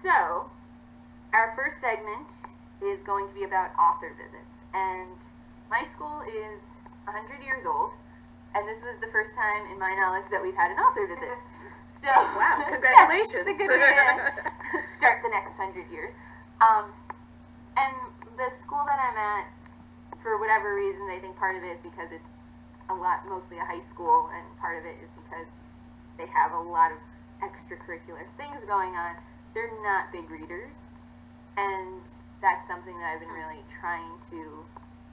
So, our first segment is going to be about author visits. And my school is 100 years old, and this was the first time in my knowledge that we've had an author visit. So, wow, congratulations. Yeah, it's a good way to start the next 100 years. And the school that I'm at, for whatever reason, I think part of it is because it's mostly a high school, and part of it is because they have a lot of extracurricular things going on. They're not big readers, and that's something that I've been really trying to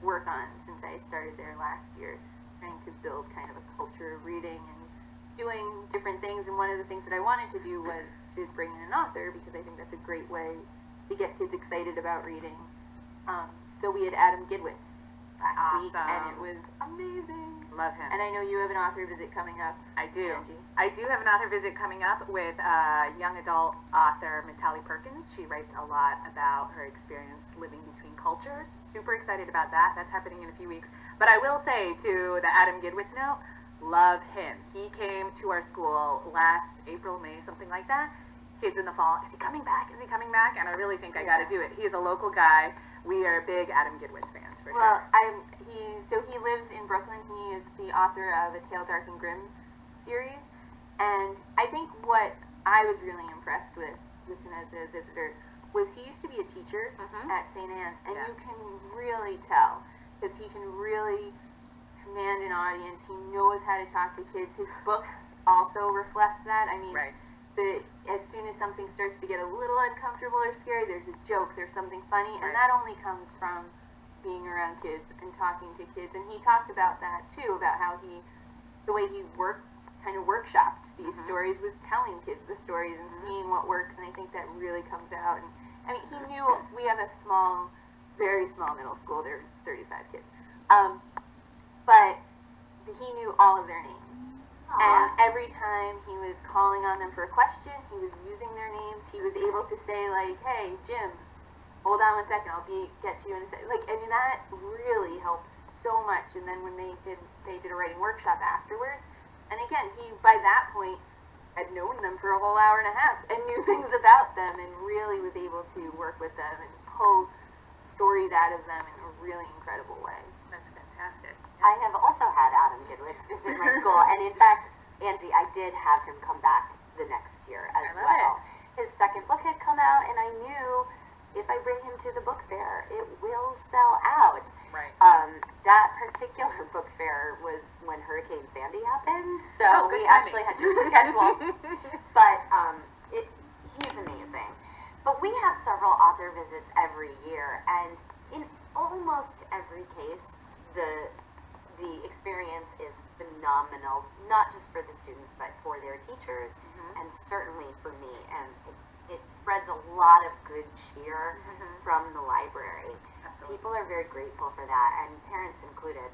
work on since I started there last year, trying to build kind of a culture of reading and doing different things. And one of the things that I wanted to do was to bring in an author, because I think that's a great way to get kids excited about reading. So we had Adam Gidwitz last week, and it was amazing. Love him. And I know you have an author visit coming up. I do. Angie. I do have an author visit coming up with young adult author Mitali Perkins. She writes a lot about her experience living between cultures. Super excited about that. That's happening in a few weeks. But I will say, to the Adam Gidwitz note, love him. He came to our school last April, May, something like that. Kids in the fall, is he coming back? Is he coming back? And I really think I got to do it. He is a local guy. We are big Adam Gidwitz fans, for sure. So he lives in Brooklyn. He is the author of A Tale Dark and Grim series. And I think what I was really impressed with him as a visitor was he used to be a teacher at St. Anne's. And you can really tell, because he can really command an audience. He knows how to talk to kids. His books also reflect that. I mean, as soon as something starts to get a little uncomfortable or scary, there's a joke, there's something funny, and that only comes from being around kids and talking to kids. And he talked about that too, about how the way he workshopped these stories was telling kids the stories and seeing what works. And I think that really comes out. And I mean, he knew we have a small, very small middle school. There are 35 kids, but he knew all of their names. And every time he was calling on them for a question, he was using their names. He was able to say, like, "Hey, Jim, hold on 1 second. I'll get to you in a second." Like, I mean, that really helps so much. And then when they did a writing workshop afterwards, and again, he by that point had known them for a whole hour and a half and knew things about them, and really was able to work with them and pull stories out of them in a really incredible way. That's fantastic. I have also had Adam Gidwitz visit my school, and in fact, Angie, I did have him come back the next year as well. His second book had come out, and I knew if I bring him to the book fair, it will sell out. Right. That particular book fair was when Hurricane Sandy happened, so we actually had to reschedule. But he's amazing. But we have several author visits every year, and in almost every case, the experience is phenomenal, not just for the students, but for their teachers, and certainly for me. And it spreads a lot of good cheer from the library. Absolutely. People are very grateful for that, and parents included.